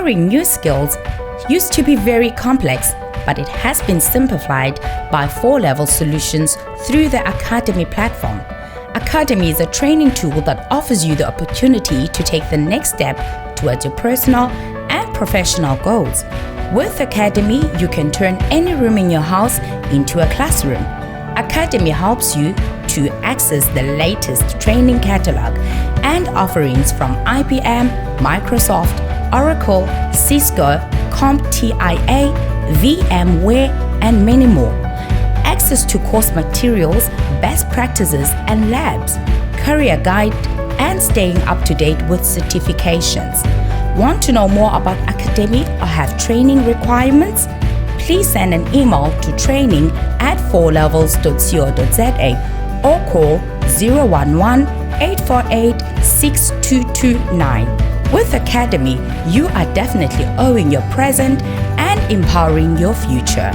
Acquiring new skills used to be very complex, but it has been simplified by 4-level solutions through the Academy platform. Academy is a training tool that offers you the opportunity to take the next step towards your personal and professional goals. With Academy, you can turn any room in your house into a classroom. Academy helps you to access the latest training catalog and offerings from IBM, Microsoft, Oracle, Cisco, CompTIA, VMware, and many more. Access to course materials, best practices and labs, career guide, and staying up to date with certifications. Want to know more about Academy or have training requirements? Please send an email to training@4levels.co.za or call 011-848-6229. With Academy, you are definitely owning your present and empowering your future.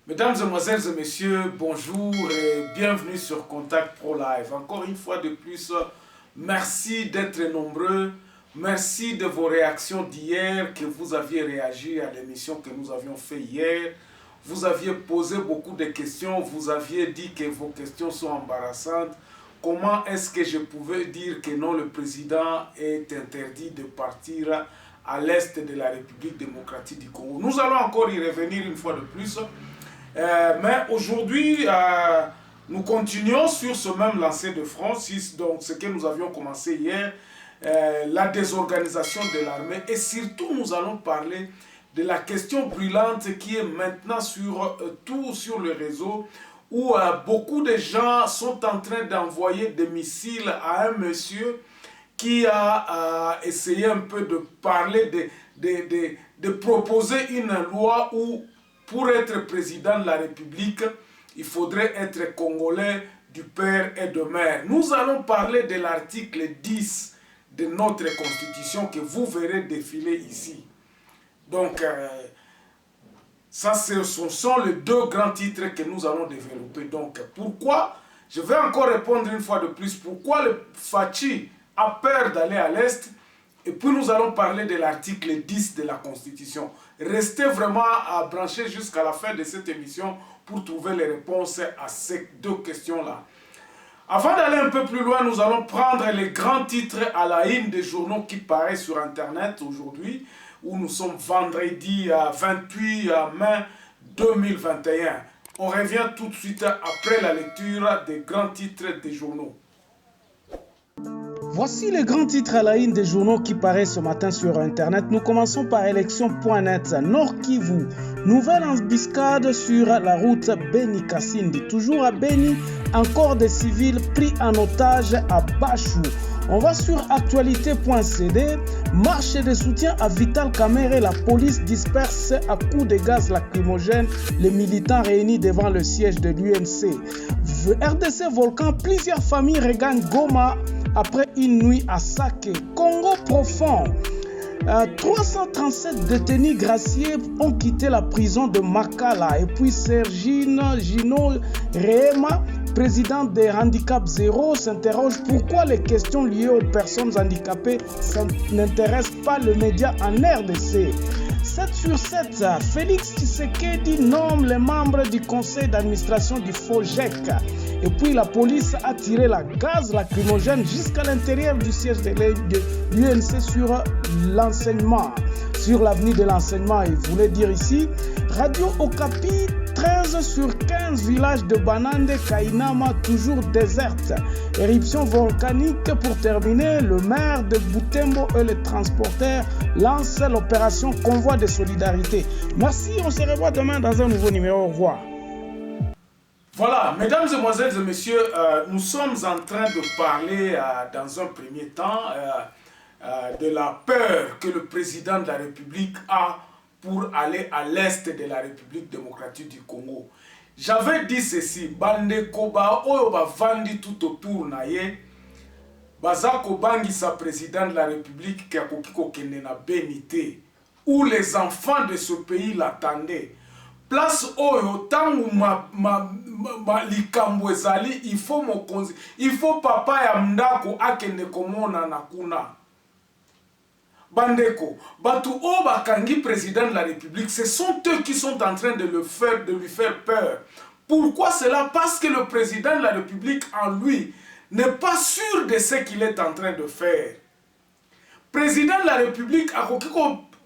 Mesdames, Mesdemoiselles et Messieurs, bonjour et bienvenue sur Contact Pro Live. Encore une fois de plus, merci d'être nombreux. Merci de vos réactions d'hier, que vous aviez réagi à l'émission que nous avions fait hier. Vous aviez posé beaucoup de questions, vous aviez dit que vos questions sont embarrassantes. Comment est-ce que je pouvais dire que non, le président est interdit de partir à l'est de la République démocratique du Congo? Nous allons encore y revenir une fois de plus. Mais aujourd'hui, nous continuons sur ce même lancer de front, donc ce que nous avions commencé hier, la désorganisation de l'armée. Et surtout, nous allons parler de la question brûlante qui est maintenant sur le réseau, où beaucoup de gens sont en train d'envoyer des missiles à un monsieur qui a essayé un peu de parler, de proposer une loi où, pour être président de la République, il faudrait être congolais du père et de mère. Nous allons parler de l'article 10 de notre constitution que vous verrez défiler ici. Donc, ça, ce sont les deux grands titres que nous allons développer. Donc, pourquoi, je vais encore répondre une fois de plus, pourquoi le Fachi a peur d'aller à l'Est? Et puis nous allons parler de l'article 10 de la Constitution. Restez vraiment branchés jusqu'à la fin de cette émission pour trouver les réponses à ces deux questions-là. Avant d'aller un peu plus loin, nous allons prendre les grands titres à la une des journaux qui paraissent sur Internet aujourd'hui, où nous sommes vendredi 28 mai 2021. On revient tout de suite après la lecture des grands titres des journaux. Voici les grands titres à la une des journaux qui paraissent ce matin sur Internet. Nous commençons par élection.net. Nord Kivu, nouvelle embuscade sur la route Beni-Kasindi. Toujours à Beni, encore des civils pris en otage à Bachou. On va sur actualité.cd. Marche de soutien à Vital Kamerhe. La police disperse à coups de gaz lacrymogène les militants réunis devant le siège de l'UNC. RDC Volcan, plusieurs familles regagnent Goma après une nuit à Sake. Congo profond. 337 détenus graciés ont quitté la prison de Makala. Et puis Sergino Gino Rehema, président des Handicap Zéro, s'interroge pourquoi les questions liées aux personnes handicapées n'intéressent pas les médias en RDC. 7 sur 7, Félix Tshisekedi nomme les membres du conseil d'administration du FOGEC. Et puis la police a tiré la gaz lacrymogène jusqu'à l'intérieur du siège de l'UNC sur l'enseignement. Sur l'avenir de l'enseignement, il voulait dire ici, Radio Okapi, 13 sur 15 villages de Banande, Kainama, toujours déserte. Éruption volcanique pour terminer, le maire de Butembo et les transporteurs lancent l'opération Convoi de solidarité. Merci, on se revoit demain dans un nouveau numéro. Au revoir. Voilà, mesdames, mesdemoiselles et messieurs, nous sommes en train de parler dans un premier temps de la peur que le président de la République a pour aller à l'est de la République démocratique du Congo. J'avais dit ceci, Bande Koba Oyoba Vandi tout autour naye, Bazako Bangi sa président de la République qui a kokiko kendena Benité, où les enfants de ce pays l'attendaient. Place Oyo, tangu ma likambo ezali, il faut papa ya mndako akende komona na kuna. Bandeko, Batu Oba Kangi, président de la République, ce sont eux qui sont en train de lui faire peur. Pourquoi cela? Parce que le président de la République en lui n'est pas sûr de ce qu'il est en train de faire. Président de la République a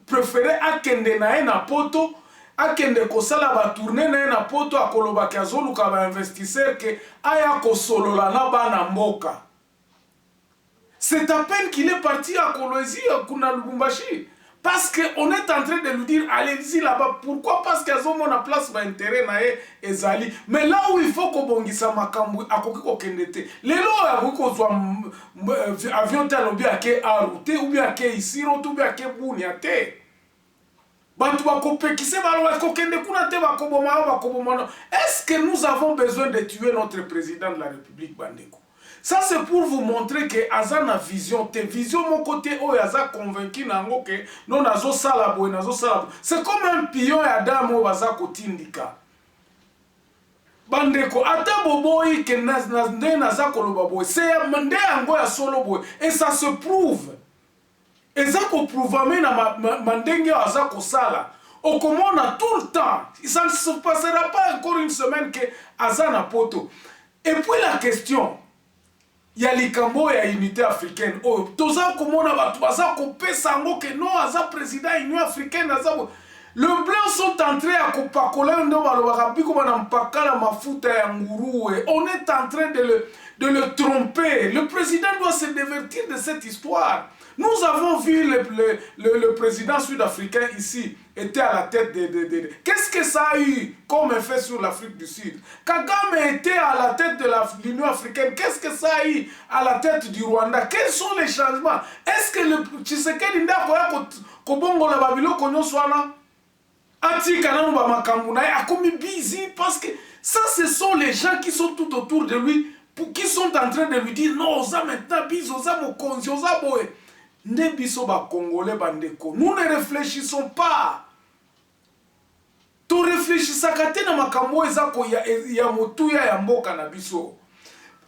préféré akende na na poto, akende kosala ba tourner na poto akoloba kiazolu ka ba investisseur ke aya kosolola na bana mboka. C'est à peine qu'il est parti à Kolwezi, à Kuna Lubumbashi. Parce qu'on est en train de lui dire, allez-y là-bas. Pourquoi? Parce qu'ils ont la place d'intérêt et Zali. Mais là où il faut qu'on bongisa makambu, à Kokiko Kendete. Les lois, à Kokiko soit avion talobi à Ke Arute, ou bien à Ke Isiro, ou bien à Ke Bouniate. Est-ce que nous avons besoin de tuer notre président de la République, Bandeko? Ça c'est pour vous montrer que Aza na vision, tes visions mon côté oh Aza convaincu nango que non nazo salabo nazo salabo. C'est comme un pion ya damo Aza kotindika. Bandeko ata boboyi que naza koloba boy. C'est mande ango ya solo boy et ça se prouve. Et ça ko prouve na mandenge Aza ko sala. Au comment on a tout le temps. Ça ne se passera pas encore une semaine que Aza na poto. Et puis la question il y a les Cambo et l'unité africaine. Oh, tous ça comme on a baza coupé sango que non aza président Union africaine aza. Le blanc sont entrés à Copacola ndo balobarabi comme on pakala mafuta ya nguru. On est en train de le tromper. Le président doit se divertir de cette histoire. Nous avons vu le président sud-africain ici était à la tête de... Qu'est-ce que ça a eu comme effet sur l'Afrique du Sud? Kagame était à la tête de l'Union africaine. Qu'est-ce que ça a eu à la tête du Rwanda? Quels sont les changements? Est-ce que le Tshisekedi Ndako Kobongo la Babylone Konyo Swana Ati Kananu Bamakamuna a commis busy parce que ça ce sont les gens qui sont tout autour de lui qui sont en train de lui dire non, ça maintenant biso, ça mo konzi, ça boy. Nous ne réfléchissons pas. Tu réfléchis à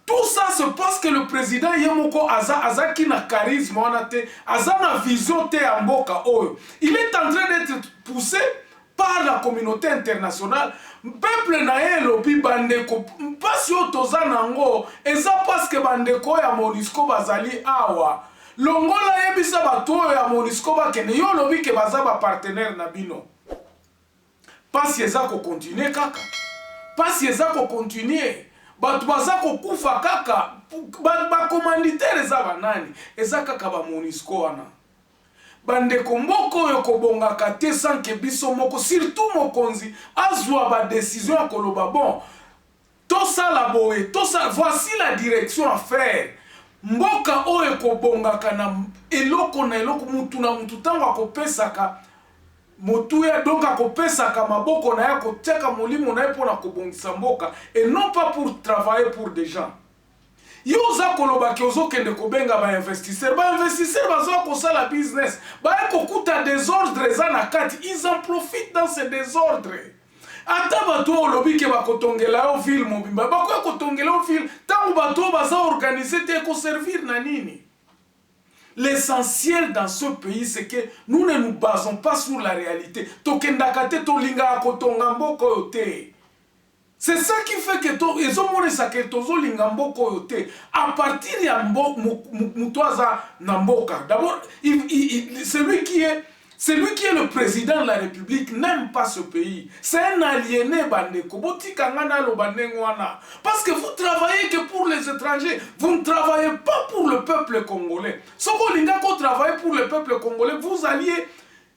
tout ça se passe que le président Yamoko Aza qui n'a charisme, Aza n'a vision te Amboka. Il est en train d'être poussé par la communauté internationale. Peuple na lobby bandeko pas yo tozanango eza parce que bandeko ya Monisco bazali awa. Longola yebisa bato ya Monisco bakene yo lobi ke baza ba partenaire na bino. Pas yeza ko continuer kaka. Pas yeza ko continuer. Bato baza ko kufa kaka. Ba commanditaire za banani. Eza kaka ba Monisco wana. Bandeko mboko yo kobonga kate sans ke biso moko surtout mokonzi azwa ba décision ya koloba bon. Tout ça la boye, tout ça voici la direction à faire. mboka oyo ekobongaka na eloko na eloko mutu na mutu ntango akopesaka motuya donc akopesaka maboko na ye akotiaka molimo na ye mpona kobongisa mboka et non pas pour travailler pour des gens. Yo oza kolobaki ozokende kobenga bainvestisseur bazoa kosala business baye kokuta désordre eza na kati, ils en profitent dans ce désordre. Ata bato olobi ke bakotongela yo ville mobimba bakoya kotongela yo ville ntango bato baza organiser te ekoservir na nini? L'essentiel dans ce pays, c'est que nous ne nous basons pas sur la réalité. C'est ça qui fait que à partir de d'abord, celui qui est le président de la République n'aime pas ce pays. C'est un aliéné, bandeko. Parce que vous travaillez que pour les étrangers. Vous ne travaillez pas pour le peuple congolais. Si vous travaillez pour le peuple congolais, vous alliez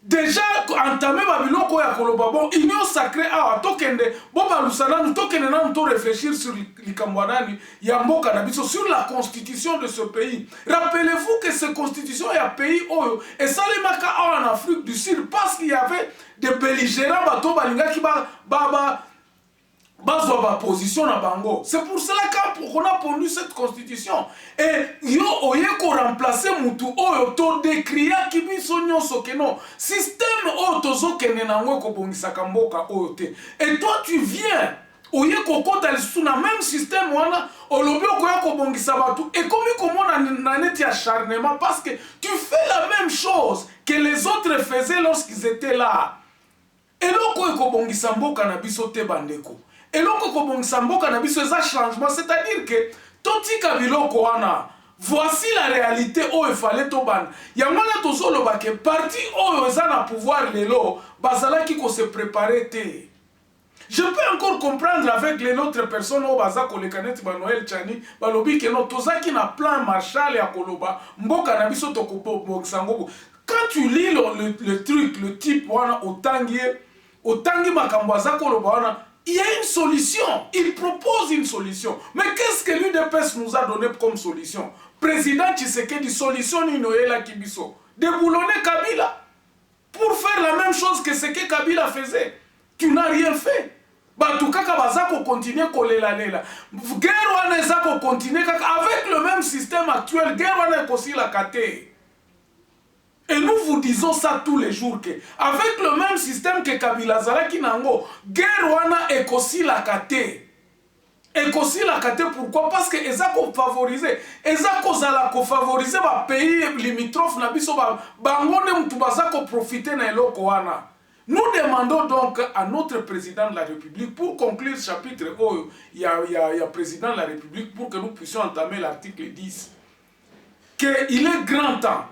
déjà entamer babiloko ya koloba bon union sacrée a tokende bon balusana nous tokende na to réfléchir sur likambwanani ya mboka na biso sur la constitution de ce pays. Rappelez-vous que cette constitution est un pays oyo et ça les maka en Afrique du Sud parce qu'il y avait des belligérants bato balinga ki bazwa position na bango. C'est pour cela qu'on a pondu cette constitution. Et yo oye ko remplacer mutu oyo to décria ki biso nyonso ke non. Système oyo tozo kene nango ko bongisa kamboka oyo te. Et toi tu viens oye ko kota lisusu na même système wana olobi okoya ko bongisa batu et comme komona na neti acharnement parce que tu fais la même chose que les autres faisaient lorsqu'ils étaient là. Et loko ko bongisa mboka na biso te bandeko. Et loko kobongisa mboka na biso eza changement, c'est-à-dire que totika biloko wana voici la réalité oyo fallait toban. Yangana tozolo bake parti oyo eza na pouvoir lelo bazalaki ko se préparer te. Je peux encore comprendre avec les autres personnes au baza kolekanet ba Noël Tchani balobi ke no tozaki na plan Marshall ya koloba mboka na biso tokobongisa ngobo. Quand tu lis le truc, le type wana otangi makambo aza koloba wana, il y a une solution. Il propose une solution. Mais qu'est-ce que l'UDPS nous a donné comme solution? Président Tshisekedi, solution Ninoela Kibiso. Déboulonner Kabila. Pour faire la même chose que ce que Kabila faisait. Tu n'as rien fait. Batukaka bazako continuer kolela lela. Guerre wana ezako continuer avec le même système actuel. Guerre wana ekosi la kate. Et nous vous disons ça tous les jours que avec le même système que Kabila Zalaki Nango, guerre wana ekosi la kate. Ekosi la kate pourquoi? Parce que ezako favoriser, ezako zala ko favoriser ba pays limitrophes na biso ba bangone mutu bazako profiter na eloko wana. Nous demandons donc à notre président de la République, pour conclure ce chapitre où il y a président de la République, pour que nous puissions entamer l'article 10, qu'il est grand temps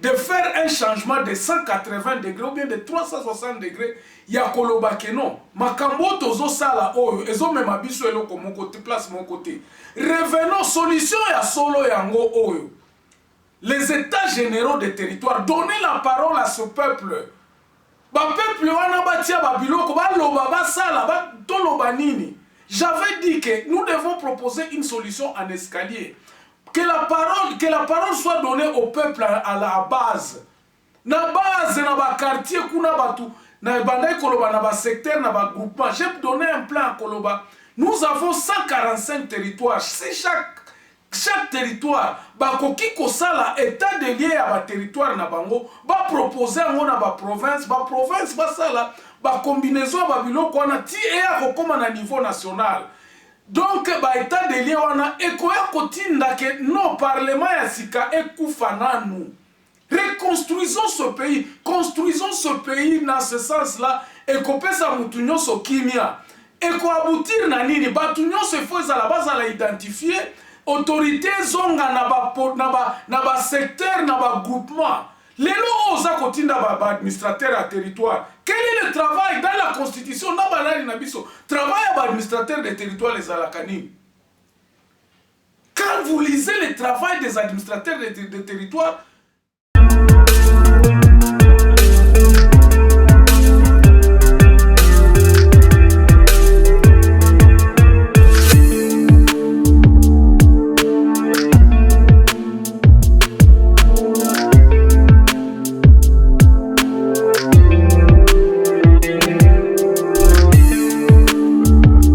de faire un changement de 180 degrés ou bien de 360 degrés. Il y a koloba que non. Makambo tozo sala oyo, ezo mema biso eloko mon côté, place mon côté. Revenons, solution ya solo yango oyo. Les états généraux des territoires, donnez la parole à ce peuple. Ba peuple wana batia ba biloko ba loba ba sala ba toloba nini. J'avais dit que nous devons proposer une solution en escalier. Que la parole soit donnée au peuple à la base. Na base na ba quartier kuna batu na bandai koloba na ba secteur na ba groupement. J'ai donné un plan à Koloba. Nous avons 145 territoires. C'est chaque territoire ba koki kosala état de lié à ba territoire na bango ba proposer ngo na ba province ba sala ba combinaison ba biloko wana ti e akokoma na niveau national. Donc ba état de lié wana ekoya kotinda ke no parlement ya sika ekufa nanu. Reconstruisons ce pays, construisons ce pays dans ce sens-là et kopesa mutu nyonso kimia. Et ko aboutir na nini batu nyonso faut za la base à la identifier. Autorité zonga na ba secteur na ba groupement. Lelo oza kotinda ba administrateur à territoire. Quel est le travail dans la constitution na banali na biso? Travail à administrateur des territoires les alakani. Quand vous lisez le travail des administrateurs des territoires,